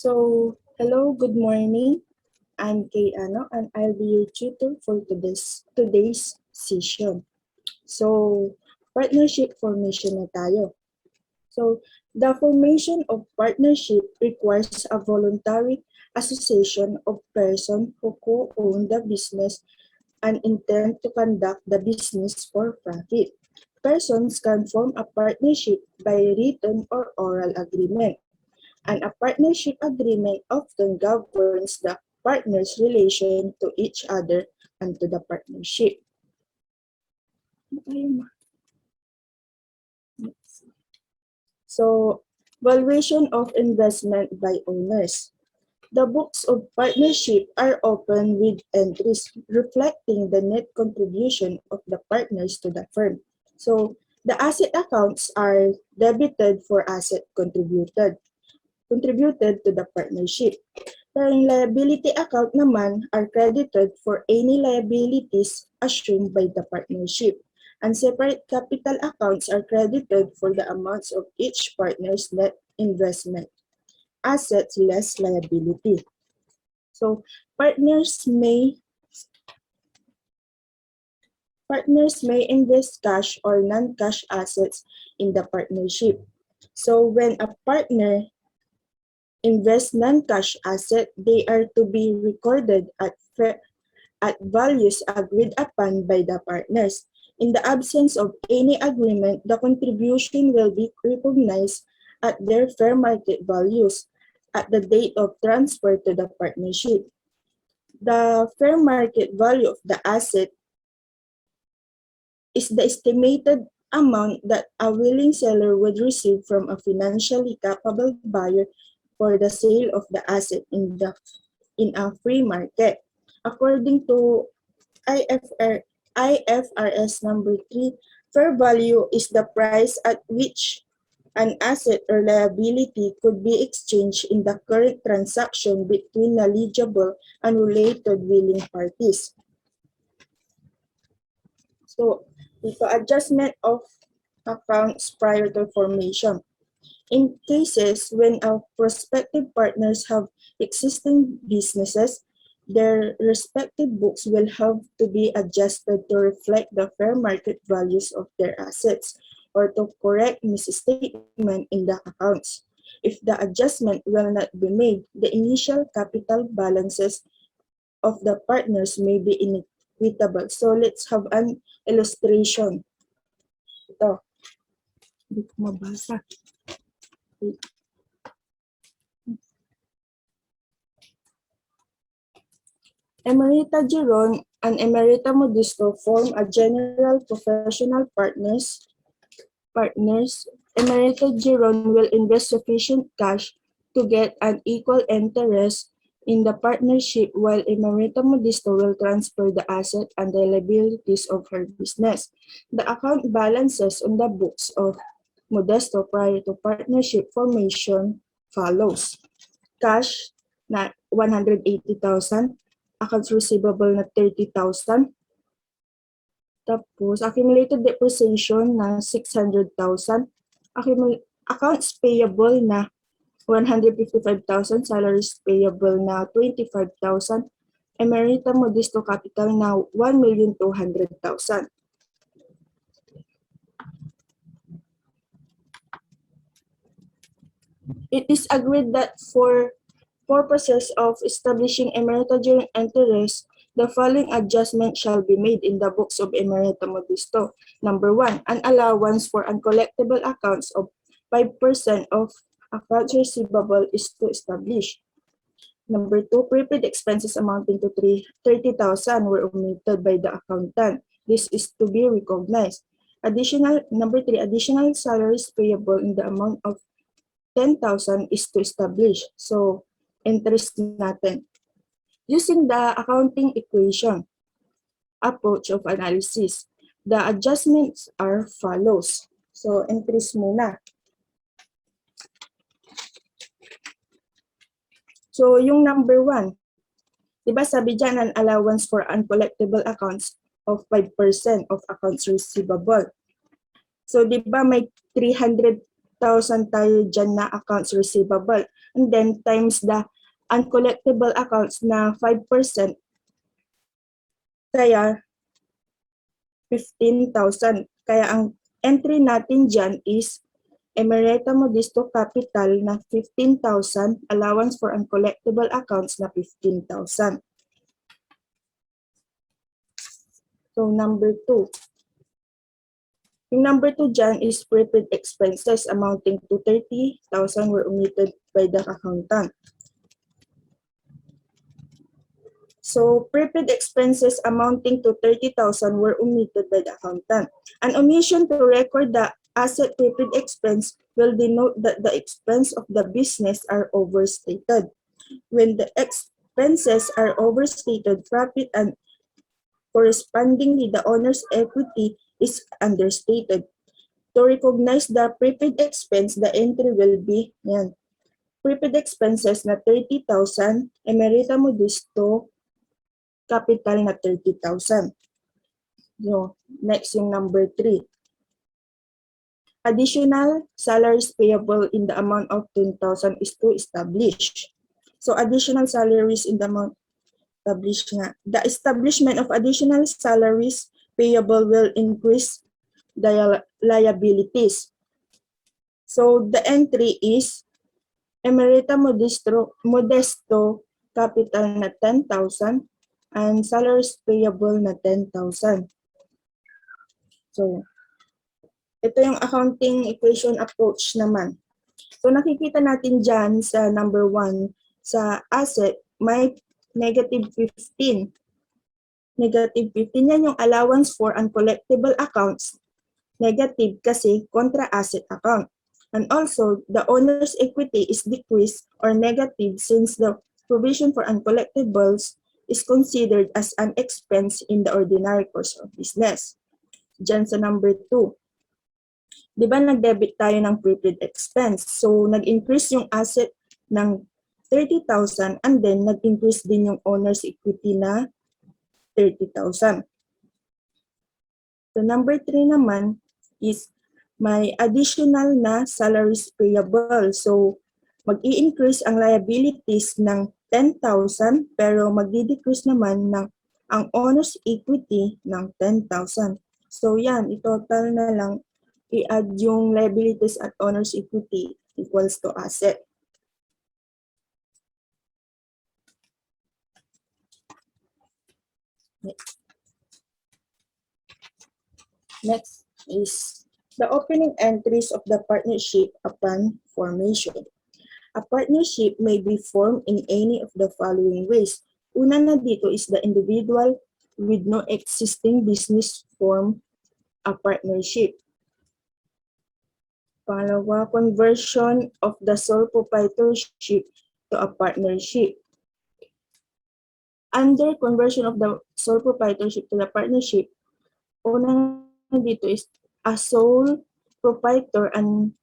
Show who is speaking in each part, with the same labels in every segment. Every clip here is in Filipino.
Speaker 1: Hello, good morning. I'm Kay Ano, and I'll be your tutor for today's session. Partnership formation na tayo. The formation of partnership requires a voluntary association of persons who co-own the business and intend to conduct the business for profit. Persons can form a partnership by written or oral agreement, and a partnership agreement often governs the partners' relation to each other and to the partnership. Valuation of investment by owners. The books of partnership are open with entries reflecting the net contribution of the partners to the firm. The asset accounts are debited for asset contributed to the partnership. Ang liability account naman are credited for any liabilities assumed by the partnership. And separate capital accounts are credited for the amounts of each partner's net investment. Assets less liability. Partners may invest cash or non-cash assets in the partnership. When a partner invest non-cash asset, they are to be recorded at values agreed upon by the partners. In the absence of any agreement, the contribution will be recognized at their fair market values at the date of transfer to the partnership. The fair market value of the asset is the estimated amount that a willing seller would receive from a financially capable buyer for the sale of the asset in a free market. According to IFRS number 3, fair value is the price at which an asset or liability could be exchanged in the current transaction between eligible and related willing parties. Adjustment of accounts prior to formation. In cases when our prospective partners have existing businesses, their respective books will have to be adjusted to reflect the fair market values of their assets or to correct misstatement in the accounts. If the adjustment will not be made, the initial capital balances of the partners may be inequitable. So let's have an illustration. Ito. Hindi ko mabasa. Emerita Giron and Emerita Modisto form a general professional partners. Emerita Giron will invest sufficient cash to get an equal interest in the partnership, while Emerita Modisto will transfer the asset and the liabilities of her business. The account balances on the books of Modesto prior to partnership formation follows. Cash na 180,000, accounts receivable na 30,000, tapos accumulated depreciation na 600,000, accounts payable na 155,000, salaries payable na 25,000, Emerita Modisto capital na 1,200,000. It is agreed that for purposes of establishing Emerita Giron interest, the following adjustment shall be made in the books of Emerita Modisto. Number 1, an allowance for uncollectible accounts of 5% of accounts receivable is to establish. Number 2, prepaid expenses amounting to 30,000 were omitted by the accountant. This is to be recognized. Number 3, additional salaries payable in the amount of 10,000 is to establish. So, interest natin. Using the accounting equation approach of analysis, the adjustments are follows. So, interest muna. So, yung number 1, diba sabi dyan an allowance for uncollectible accounts of 5% of accounts receivable. So, diba may 300,000 tayo dyan na accounts receivable. and then times the uncollectible accounts na 5%, kaya 15,000. Kaya ang entry natin dyan is Emerita Modisto Capital na 15,000, allowance for uncollectible accounts na 15,000. So number 2. Yung number 2 dyan is prepaid expenses amounting to 30,000 were omitted by the accountant. So prepaid expenses amounting to 30,000 were omitted by the accountant. An omission to record the asset prepaid expense will denote that the expense of the business are overstated. When the expenses are overstated, profit and correspondingly the owner's equity is understated. To recognize the prepaid expense, the entry will be yan. Prepaid expenses na 30,000, Emerita Modisto Capital na 30,000. So, next yung number 3. Additional salaries payable in the amount of 10,000 is to establish. So, additional salaries in the amount established nga. The establishment of additional salaries payable will increase the liabilities. So, the entry is Emerita Modesto Capital na 10,000 and salaries payable na 10,000. So, ito yung accounting equation approach naman. So, nakikita natin dyan sa number 1, sa asset, may negative 15. Negative 15, yan yung allowance for uncollectible accounts. Negative kasi contra asset account. And also, the owner's equity is decreased or negative since the provision for uncollectibles is considered as an expense in the ordinary course of business. Diyan sa number 2. Di ba nag-debit tayo ng prepaid expense? So, nag-increase yung asset ng 30,000 and then nag-increase din yung owner's equity na 30,000. So, number 3 naman is may additional na salaries payable. So, mag-i-increase ang liabilities ng 10,000 pero magdi-decrease naman ng ang owner's equity ng 10,000. So yan, i-total na lang, i-add yung liabilities at owner's equity equals to asset. Next is the opening entries of the partnership upon formation. A partnership may be formed in any of the following ways. Una na dito is the individual with no existing business form a partnership. Pangalawa, conversion of the sole proprietorship to a partnership. Under conversion of the sole proprietorship to the partnership, una na dito is a sole proprietor and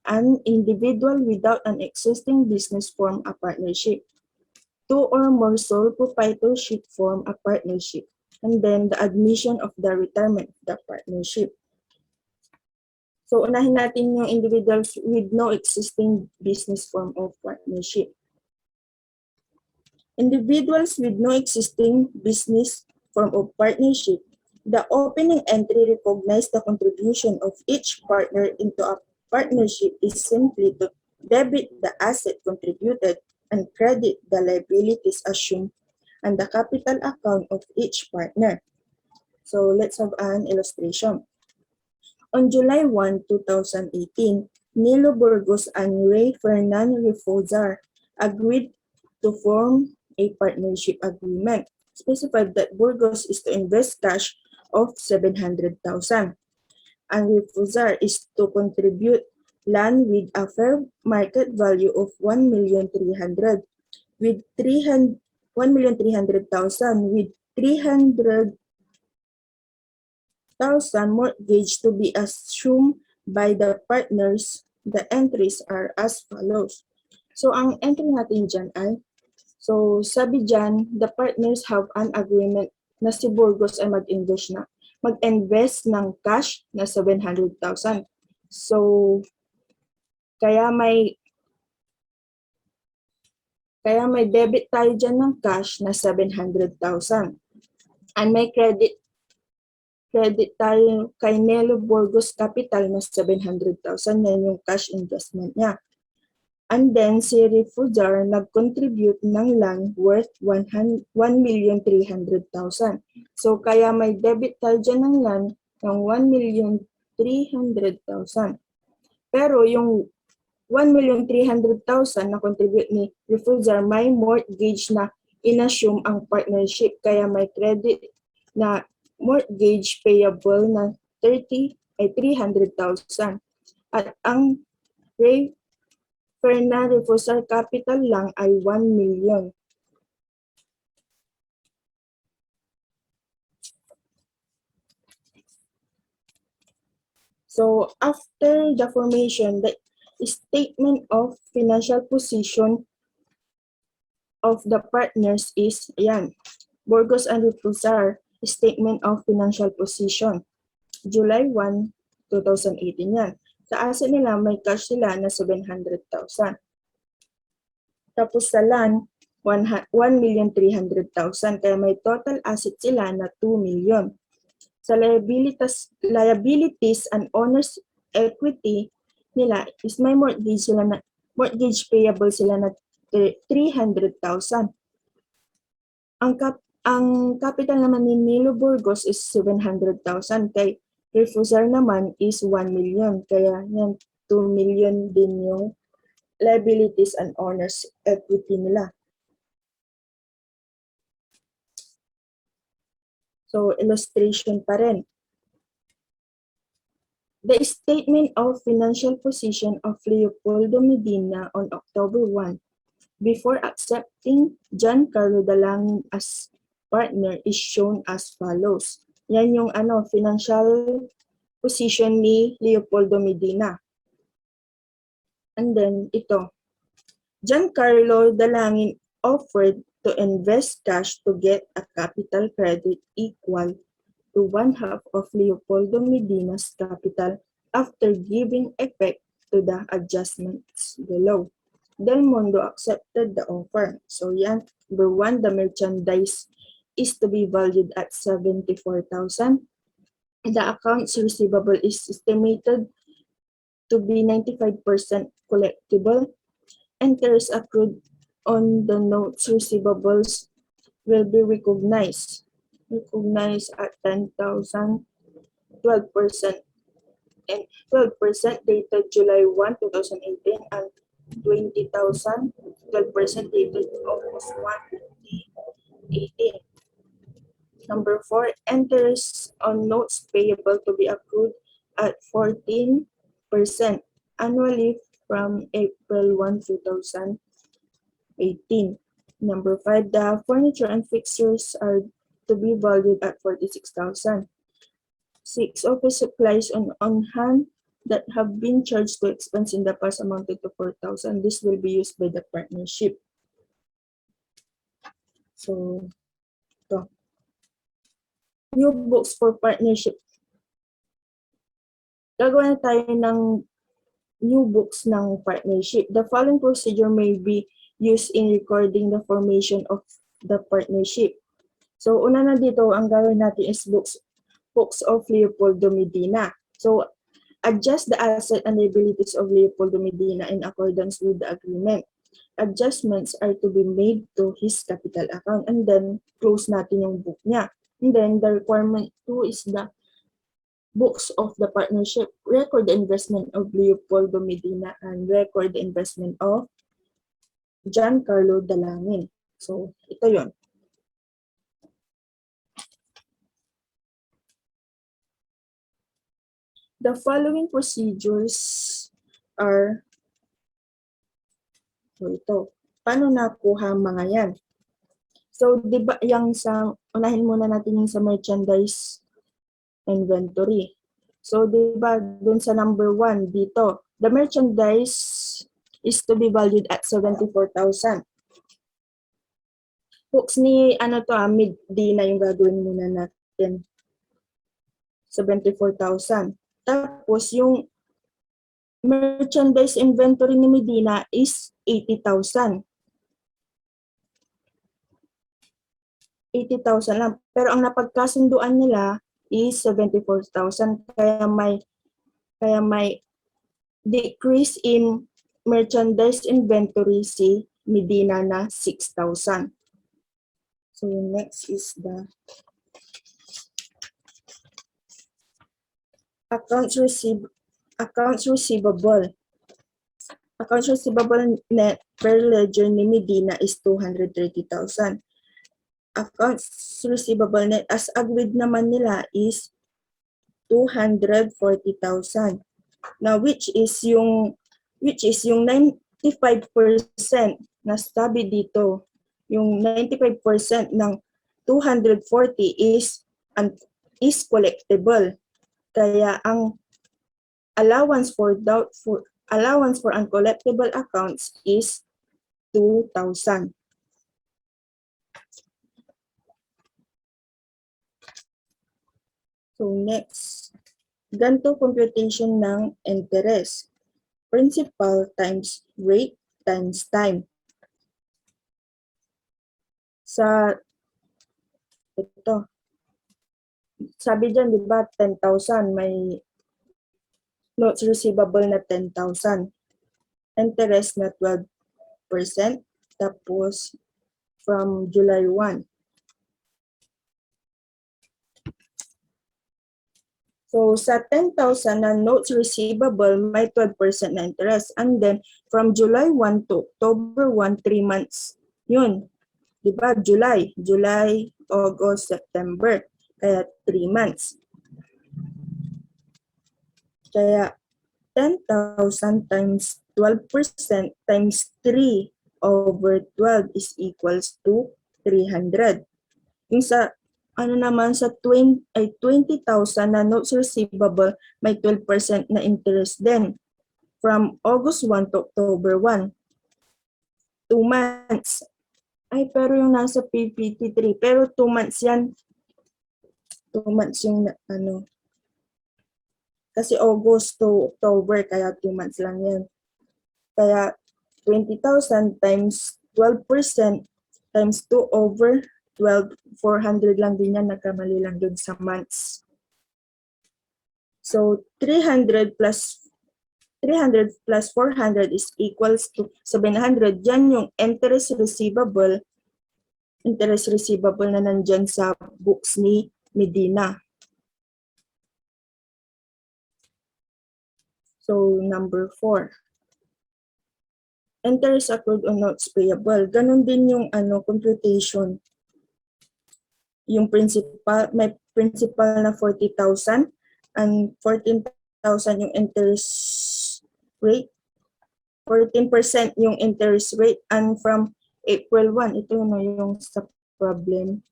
Speaker 1: an individual without an existing business form a partnership. 2 or more sole proprietorship form a partnership. And then the admission of the retirement of the partnership. So unahin natin yung individuals with no existing business form of partnership. Individuals with no existing business form of partnership, the opening entry recognizes the contribution of each partner into a partnership is simply to debit the asset contributed and credit the liabilities assumed and the capital account of each partner. So let's have an illustration. On July 1, 2018, Nilo Burgos and Ray Fernan Refozar agreed to form a partnership agreement. Specified that Burgos is to invest cash of 700,000 and Refozar is to contribute land with a fair market value of 1,300,000 with 1,300,000 with 300,000 mortgage to be assumed by the partners. The entries are as follows. So ang entry natin dyan ay, so sabi dyan, the partners have an agreement na si Burgos ay mag-invest ng cash na 700,000. So kaya may Kaya may debit tayo dyan ng cash na 700,000. And may credit tayo kay Nelo Burgos Capital na 700,000. Yan yung cash investment niya. And then si Refugio nag-contribute ng land worth 1,300,000. So kaya may debit tayo dyan ng land ng 1,300,000. Pero yung 1,300,000 na contribute ni Refugio may mortgage na inassume ang partnership. Kaya may credit na mortgage payable na 300,000. At ang na refusal capital lang ay 1 million. So after the formation, the statement of financial position of the partners is, ayan, Burgos and Refusar, statement of financial position. July 1, 2018 yan. Sa asset nila, may cash sila na 700,000. Tapos sa land, 1,300,000. Kaya may total asset sila na 2 million. Sa liabilities and owner's equity nila is may mortgage payable sila na 300,000. Ang capital naman ni Nilo Burgos is 700,000. Kay Refusar naman is 1 million. Kaya yan 2 million din yung liabilities and owner's equity nila. So, illustration pa rin. The statement of financial position of Leopoldo Medina on October 1, before accepting John Carlo Dalangin as partner, is shown as follows. Yan yung financial position ni Leopoldo Medina. And then, ito. John Carlo Dalangin offered to invest cash to get a capital credit equal to 1/2 of Leopoldo Medina's capital after giving effect to the adjustments below. Del Mundo accepted the offer. So yan, number 1, the merchandise is to be valued at 74,000. The accounts receivable is estimated to be 95% collectible. Interest accrued on the notes receivables will be recognized at 10,000, 12%, and 12% dated July 1, 2018, and 20,000, 12% dated August 1, 2018. Number 4, interest on notes payable to be accrued at 14% annually from April 1, 2018. Number 5, the furniture and fixtures are to be valued at 46,000. 6, office supplies on hand that have been charged to expense in the past amounted to 4,000. This will be used by the partnership. So, ito. New books for partnership. Gagawa na tayo ng new books ng partnership. The following procedure may be used in recording the formation of the partnership. So, una na dito, ang gawin natin is books of Leopoldo Medina. So, adjust the asset and liabilities of Leopoldo Medina in accordance with the agreement. Adjustments are to be made to his capital account, and then close natin yung book niya. And then the requirement 2 is the books of the partnership. Record the investment of Leopoldo Medina and record the investment of John Carlo Dalangin. So, ito yon. The following procedures are, so ito, paano nakuha mga yan? So, di ba, unahin muna natin yung sa merchandise inventory. So, di ba, dun sa number 1 dito, the merchandise is to be valued at 74,000. Books ni, Medina yung gagawin muna natin. 74,000. Tapos, yung merchandise inventory ni Medina is 80,000. 80,000 lang. Pero ang napagkasunduan nila is 74,000. Kaya may decrease in merchandise inventory si Medina na 6,000. So next is the accounts receivable. Accounts receivable net per ledger ni Medina is 230,000. Accounts receivable net as agreed naman nila is 240,000. Now which is yung 95% na sabi dito. Yung 95% ng 240 is collectible. Kaya ang allowance for uncollectible accounts is 2,000. So next, ganito computation ng interest. Principal times rate times time. Sabi dyan, di ba, 10,000, may notes receivable na 10,000. Interest na 12%, tapos from July 1. So sa 10,000 na notes receivable, may 12% na interest. And then from July 1 to October 1, 3 months. Yun. Diba? July, August, September. Kaya 3 months. Kaya 10,000 times 12% times 3 over 12 is equals to 300. Yung sa naman sa 20,000 na notes receivable, may 12% na interest din. From August 1 to October 1. 2 months. Ay, pero yung nasa PPT 3. Pero 2 months yan. 2 months yung Kasi August to October, kaya 2 months lang yan. Kaya 20,000 times 12% times 2 over 12, 400 lang din yan, nagkamali lang dun sa months. So 300 plus 400 is equals to 700. Yan yung interest receivable na nandyan sa books ni Medina. So number 4. Interest accrued on notes payable. Ganon din yung computation. Yung principal, may principal na 40,000 and 14,000 yung interest rate. 14% yung interest rate, and from April 1, ito yung sa problem,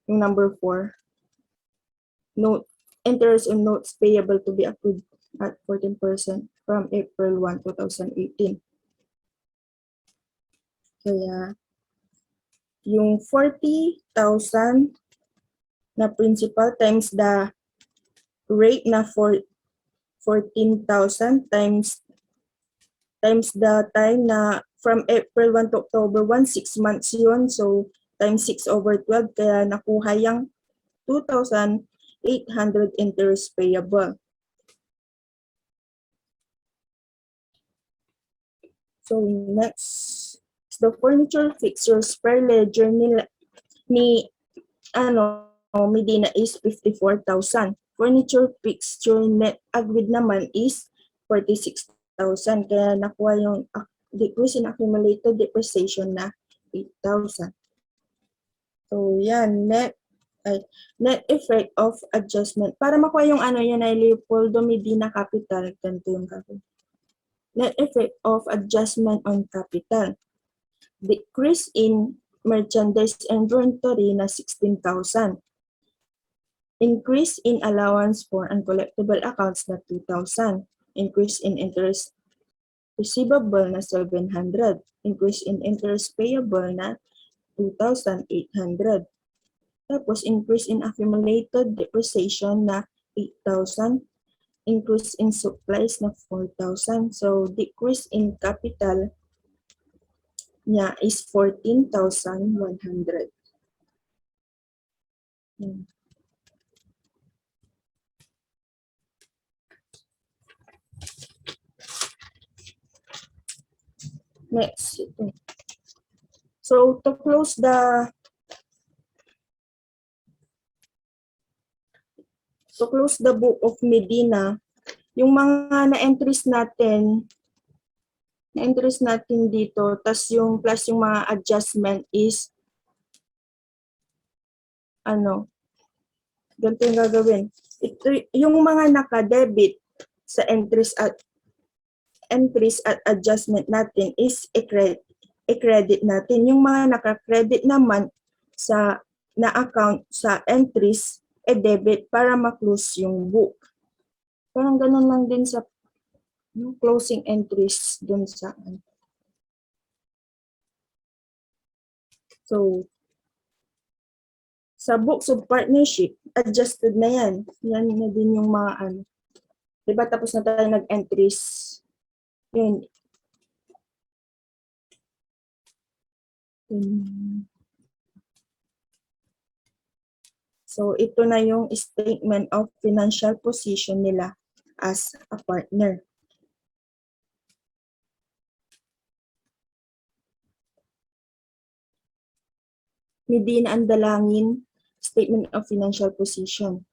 Speaker 1: yung number 4. Interest on notes payable to be accrued at 14% from April 1, 2018. Kaya yung 40,000 na principal times the rate na 14,000 times the time na from April 1 to October 1, 6 months yun. So times 6 over 12, kaya nakuha yung 2,800 interest payable. So next, the furniture fixtures per ledger ni Medina is 54,000. Furniture fixture net agreed naman is 46,000. Kaya nakuha yung decrease in accumulated depreciation na 8,000. So yan, net effect of adjustment. Para makuha yung yun ay Leopoldo Medina capital, ganito yung gagawin. Net effect of adjustment on capital. Decrease in merchandise inventory na 16,000. Increase in allowance for uncollectible accounts na 2,000. Increase in interest receivable na 700. Increase in interest payable na 2,800. Tapos increase in accumulated depreciation na 8,000. Increase in supplies na 4,000. So decrease in capital niya is 14,100. Yan. Next, ito. So, to close the book of Medina, yung mga na-entries natin dito, tas yung plus yung mga adjustment is, ganito yung gagawin. Ito, yung mga naka-debit sa entries at adjustment natin is i-credit natin. Yung mga naka-credit naman sa na account sa entries, debit para ma-close yung book. Parang ganun lang din sa closing entries dun sa So, sa books of partnership, adjusted na yan. Yan na din yung mga Diba tapos na tayo nag-entries. Yun. So, ito na yung statement of financial position nila as a partner. Medina ang dalangin, statement of financial position.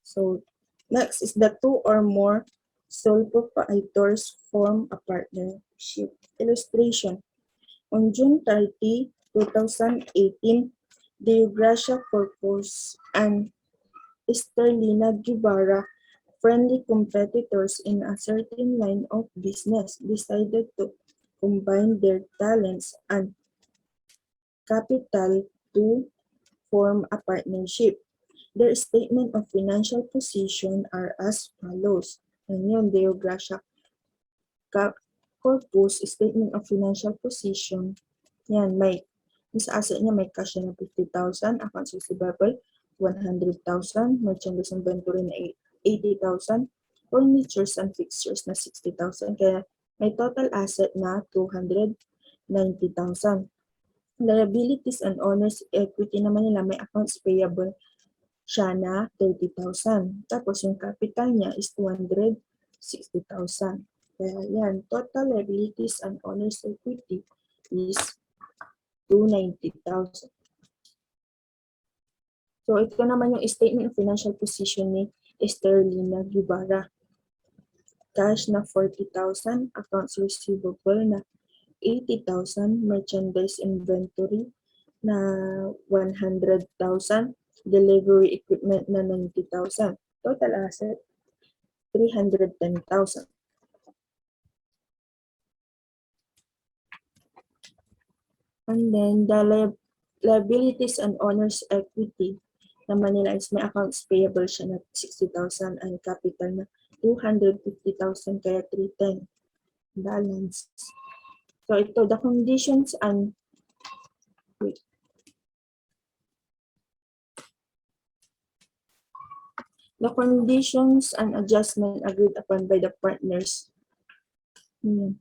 Speaker 1: So, next is the two or more sole proprietors form a partnership. Illustration. On June 30, 2018, Deogracia Corpus and Esterlina Guevara, friendly competitors in a certain line of business, decided to combine their talents and capital to form a partnership. Their statement of financial position are as follows. And yun, Deogracia Corpus, statement of financial position. Yan, sa asset niya may cash na 50,000, accounts receivable 100,000, merchandise inventory na 80,000, furnitures and fixtures na 60,000. Kaya may total asset na 290,000. Liabilities and owner's equity naman nila, may accounts payable siya na 30,000. Tapos yung capital niya is 260,000. Kaya yan, total liabilities and owner's equity is 290,000. So ito naman yung statement of financial position ni Esterlina Guevara. Cash na 40,000, accounts receivable na 80,000, merchandise inventory na 100,000, delivery equipment na 90,000. Total asset, 310,000. And then the liabilities and owner's equity naman nila is may accounts payable siya na 60,000 and capital na 250,000 kaya 310 balance. So ito, the conditions and adjustment agreed upon by the partners.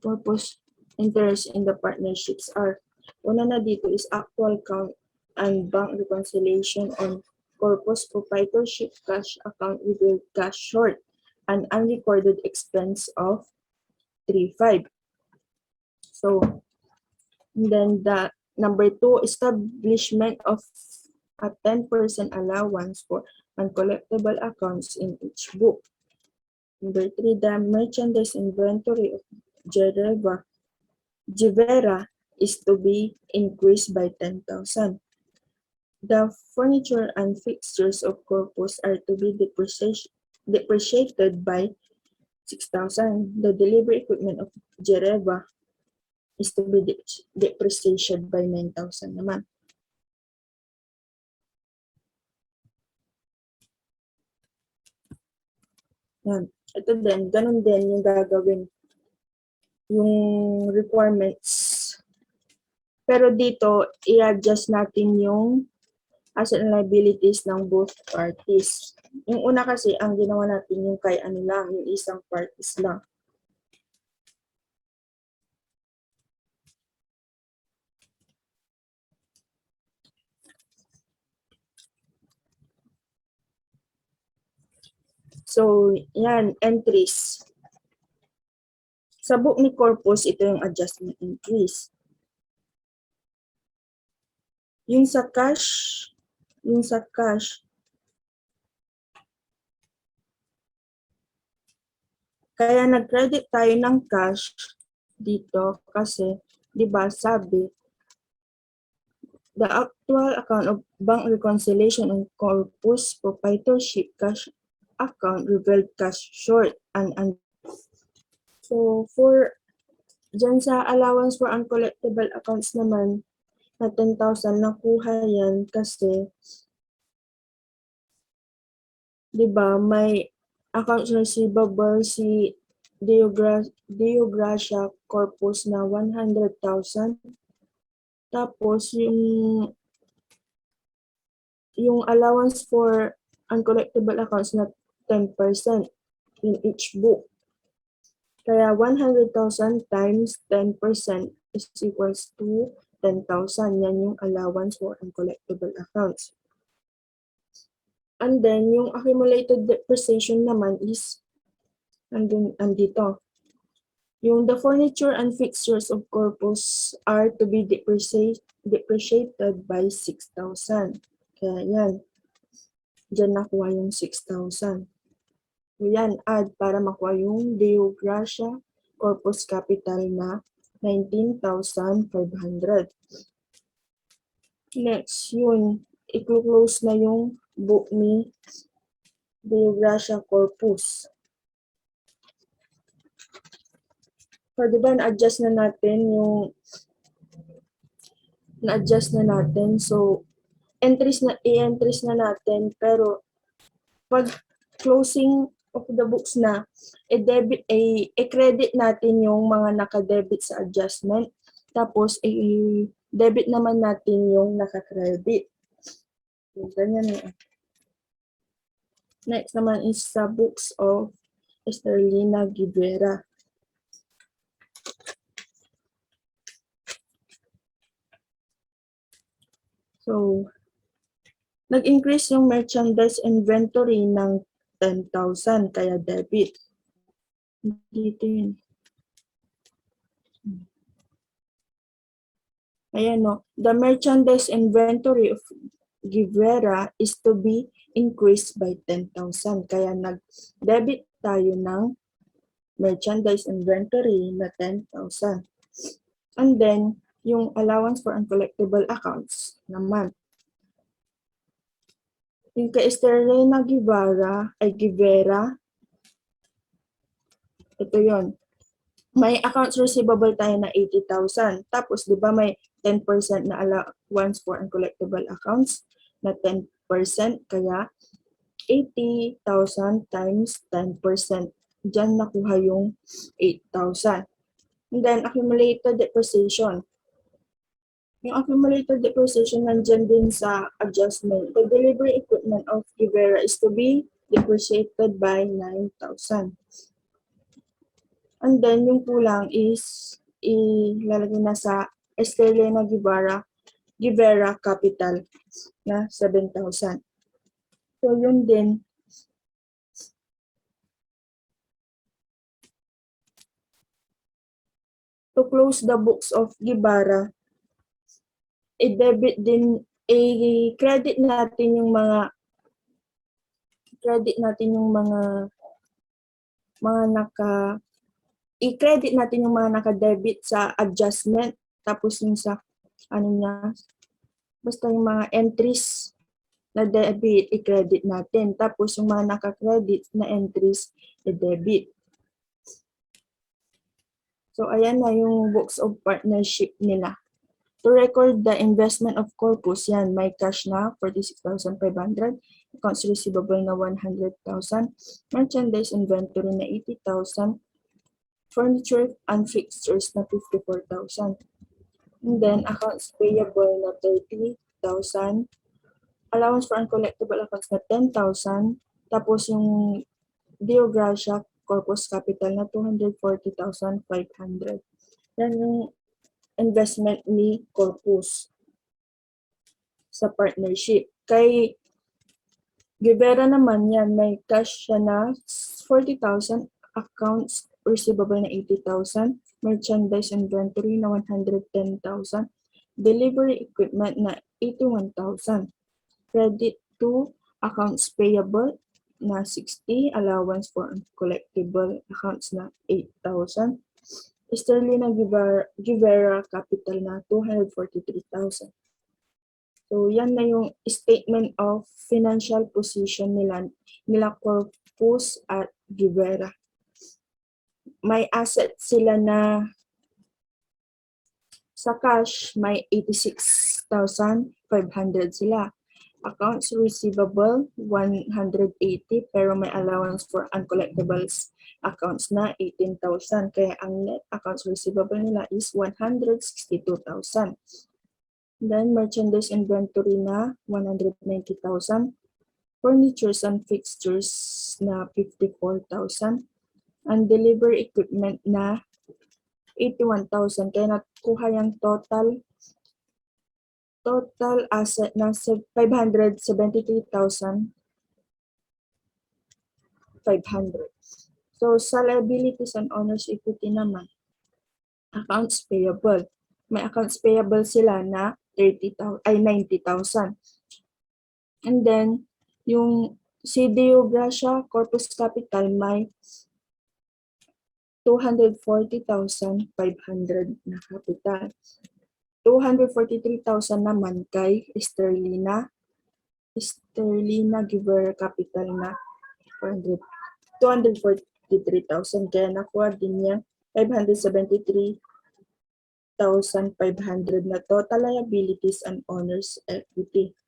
Speaker 1: Purpose, interest in the partnerships are, una na dito is actual count and bank reconciliation on corpus proprietorship cash account with cash short and unrecorded expense of 3.5. So, and then the number 2, establishment of a 10% allowance for uncollectible accounts in each book. Number 3, the merchandise inventory of Guevara is to be increased by 10,000. The furniture and fixtures of Corpus are to be depreciated by 6,000. The delivery equipment of Jereva is to be depreciated by 9,000 naman. Yan. Ito din, ganun din yung gagawin. Yung requirements. Pero dito, i-adjust natin yung asset and liabilities ng both parties. Yung una kasi, ang ginawa natin yung kay lang, yung isang parties lang. So, yan, entries. Sa book ni Corpus, ito yung adjustment entries. Yung sa cash, kaya nag-credit tayo ng cash dito kasi, di ba, sabi, the actual account of bank reconciliation and Corpus proprietorship cash account revealed cash short and so for dyan sa allowance for uncollectible accounts naman na 10,000 nakuha yan kasi 'di ba may accounts receivable si Deogracia Corpus na 100,000 tapos yung allowance for uncollectible accounts na 10% in each book. Kaya 100,000 times 10% is equals to 10,000. Yan yung allowance for uncollectible accounts. And then, yung accumulated depreciation naman is andito. Yung the furniture and fixtures of Corpus are to be depreciated by 6,000. Kaya yan. Diyan nakuha yung 6,000. So yan, add para makuha yung Deogracia Corpus Capital na 19,500. Next, yun, i-close na yung book ni Deogracia Corpus. So, diba, na-adjust na natin yung So, i-entries na natin, pero pag closing of the books na, i-credit natin yung mga naka-debit sa adjustment, tapos i-debit naman natin yung naka-credit. So, ganyan na. Next naman is sa books of Esterlina Guevara. So, nag-increase yung merchandise inventory ng 10,000, kaya debit. Dito yun. Ayan no, the merchandise inventory of Guevara is to be increased by 10,000. Kaya nag-debit tayo ng merchandise inventory na 10,000. And then, yung allowance for uncollectible accounts naman. Yung kay Esterlina Guevara, ito yon. May accounts receivable tayo na 80,000. Tapos, di ba may 10% na allowance for uncollectible accounts na 10%. Kaya, 80,000 times 10%. Diyan nakuha yung 8,000. And then, accumulated depreciation. Yung accumulated depreciation nandyan din sa adjustment. The delivery equipment of Guevara is to be depreciated by 9,000. And then, yung kulang is ilalagay na sa Esterlina Guevara capital na 7,000. So, yun din. To close the books of Guevara, i-debit din, i-credit natin yung mga i-credit natin yung mga naka-debit sa adjustment, tapos yung sa basta yung mga entries na debit, i-credit natin. Tapos yung mga naka-credit na entries, i-debit. So ayan na yung books of partnership nila. To record the investment of Corpus, yan, may cash na 46,500, accounts receivable na 100,000, merchandise inventory na 80,000, furniture and fixtures na 54,000. And then, accounts payable na 30,000, allowance for uncollectible accounts na 10,000, tapos yung Deogracia Corpus Capital na 240,500. Yan yung investment ni Corpus sa partnership. Kay Givera naman yan, may cash siya na 40,000, accounts receivable na 80,000, merchandise inventory na 110,000, delivery equipment na 81,000, credit to accounts payable na 60, allowance for uncollectible accounts na 8,000, sterling na Givera capital na 243,000. So, yan na yung statement of financial position nila Corpus at Givera. May asset sila na sa cash, may 86,500 sila. Accounts receivable, 180, pero may allowance for uncollectibles accounts na 18,000. Kaya ang net accounts receivable nila is 162,000. Then, merchandise inventory na 190,000. Furnitures and fixtures na 54,000. And delivery equipment na 81,000. Kaya nakuha yung total asset na 573,500. So, sa liabilities and owner's equity naman, accounts payable. May accounts payable sila na 90,000. And then, yung CDO Gracia Corpus Capital may 240,500 na capital. 243,000 naman kay Sterlina Giver capital na 243,000. Kaya nakuha din niya 573,500 na total liabilities and owner's equity.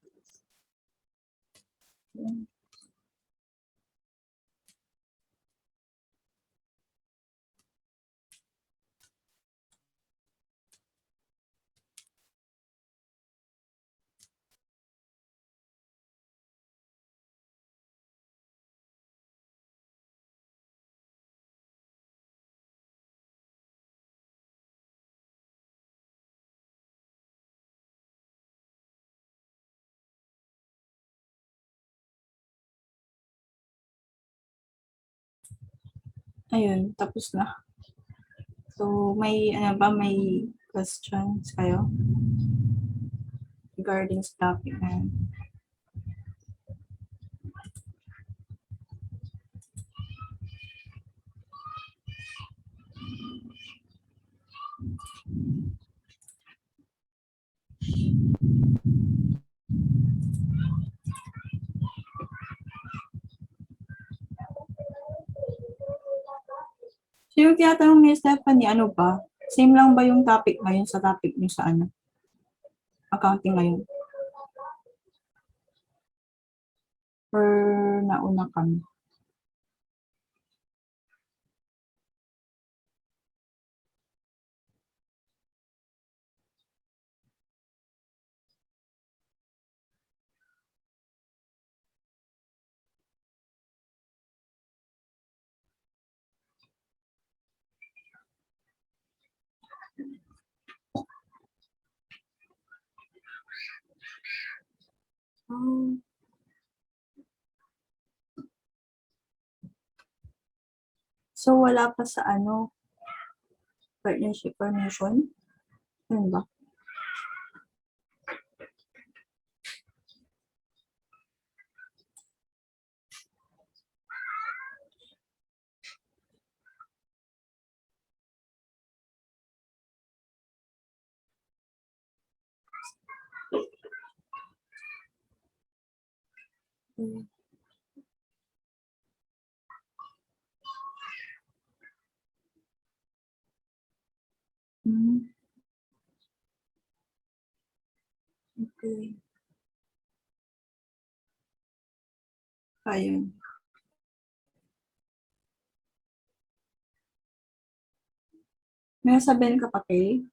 Speaker 2: Ayun, tapos na. So, may questions kayo regarding sa topic na yun? So, yung tinatanong ni Stephanie, ano ba? Same lang ba yung topic ngayon sa topic niyo sa accounting ngayon? Or nauna kami? So, wala pa sa partnership formation? Ano ba? Okay. Ayun. May sabihin ka pa, Kay?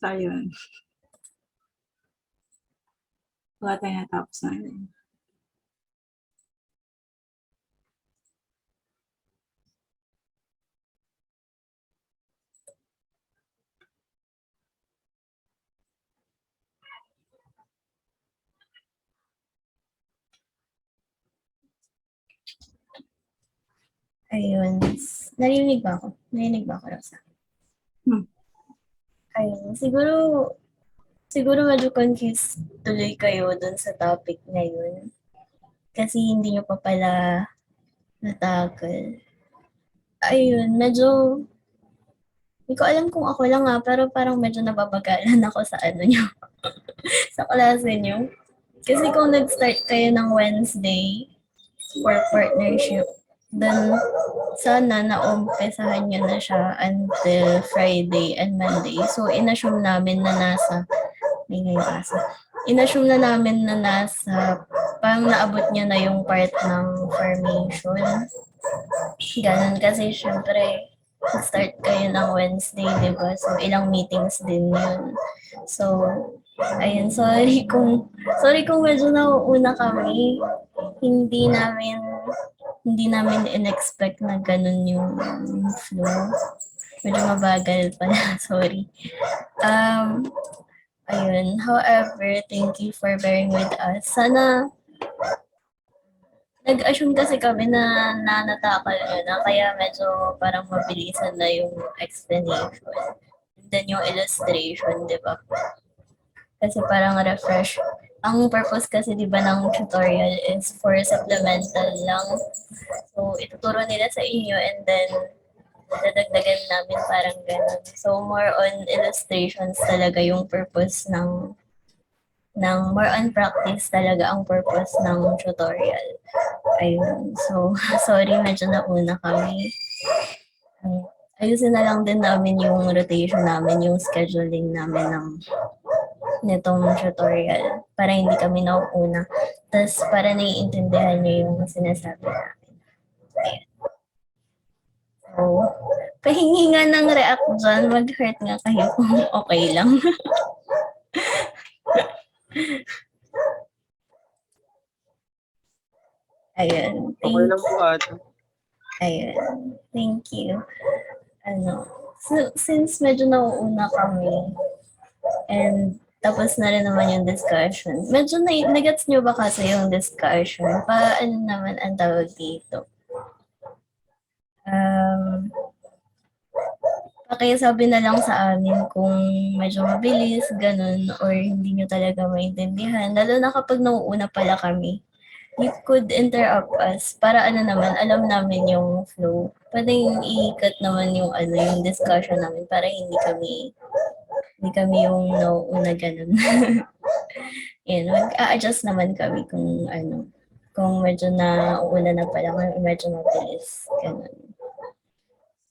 Speaker 2: Ayun. Wala tayo natapos na yun.
Speaker 3: Ayun. Narinig ba ako? Narinig ba ako, Rosa? Ayun. Siguro medyo confused tuloy kayo dun sa topic na yun. Kasi hindi nyo pa pala natagal. Ayun, medyo, hindi ko alam kung ako lang pero parang medyo nababagalan ako sa ano nyo, sa klase nyo. Kasi kung nag-start kayo ng Wednesday for partnership, then sana naumpisahan nyo na siya until Friday and Monday. So, inassume namin na nasa, may ngayong asa, inassume na namin na nasa, parang naabot nyo na yung part ng formation. Ganon kasi syempre, start kayo ng Wednesday, di ba? So, ilang meetings din yun. So, ayun, sorry kung medyo nauuna kami. Hindi namin in-expect na ganun yung flow. Medyo mabagal pala, sorry. Ayun, however, thank you for bearing with us. Sana, nag-assume kasi kami na nanatakal na, kaya medyo parang mabilisan na yung explanation. And then yung illustration, di ba? Kasi parang refresh. Ang purpose kasi, di ba, ng tutorial is for supplemental lang. So, ituturo nila sa inyo and then dadagdagan namin parang ganun. So, more on illustrations talaga yung purpose ng more on practice talaga ang purpose ng tutorial. Ayun. So, sorry, medyo nauna kami. Ayusin na lang din namin yung rotation namin, yung scheduling namin ng nitong tutorial para hindi kami nauuna. Tapos para naiintindihan niyo yung sinasabi namin. Ayun. So, pahingi nga ng react dyan. Mag-heart nga kayo kung okay lang. Ayun.
Speaker 4: Okay lang po ate.
Speaker 3: Ayun. Thank you. So, since medyo nauuna kami, and tapos na rin naman yung discussion. Medyo nagets nyo ba kasi yung discussion? Paano naman ang tawag dito? Pakisabi na lang sa amin kung medyo mabilis, ganun, or hindi nyo talaga maintindihan. Lalo na kapag nauuna pala kami. You could interrupt us para naman, alam namin yung flow. Pwedeng i-cut naman yung yung discussion namin para hindi kami yung nauuna ganun. Yan, mag-a-adjust naman kami kung medyo nauuna na pala kami, medyo mabilis. Ganun.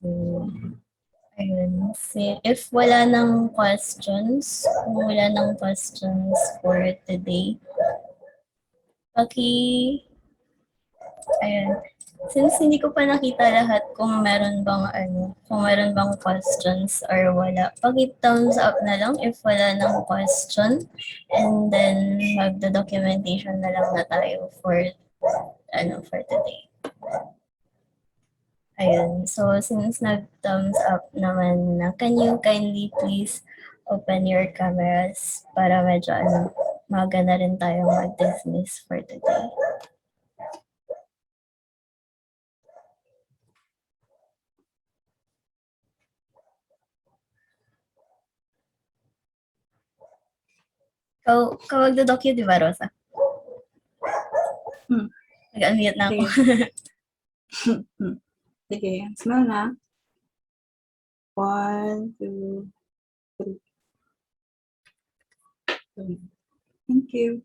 Speaker 3: So, ayun. If wala nang questions, for today, ayun. Since hindi ko pa nakita lahat kung meron bang questions or wala, paki-thumbs up na lang if wala nang question. And then, magdo-documentation na lang na tayo for today. Ayun. So, since nag-thumbs up naman na, can you kindly please open your cameras para medyo magana rin tayo mag-dismiss for today. Kawag the docu, di ba, Rosa? Nag-unmute na ako.
Speaker 2: Sige, smell na. 1, 2, 3. Thank you.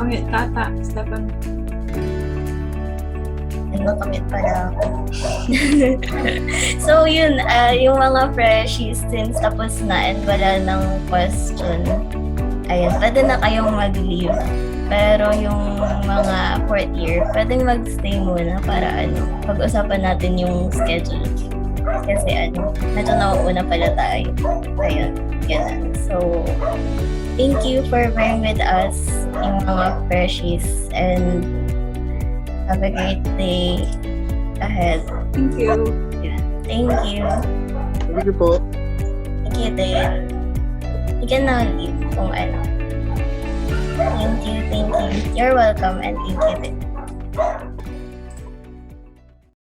Speaker 2: Ang Nakamit kata, Stefan.
Speaker 3: Nagmakamit pala ako. So yun, yung mga freshies, since tapos na and wala ng question, ayun, pwede na kayong mag-leave. Pero yung mga fourth year, pwedeng mag-stay muna para pag-usapan natin yung schedule. Kasi medyo nauuna pala tayo. Ayun, ganun. So, thank you for being with us, yung mga freshies, and have a great day ahead.
Speaker 2: Thank you.
Speaker 3: Thank you.
Speaker 4: Thank you po.
Speaker 3: Thank you, Dale. You can now leave kung ano. Thank you. You're welcome and thank you, Dale.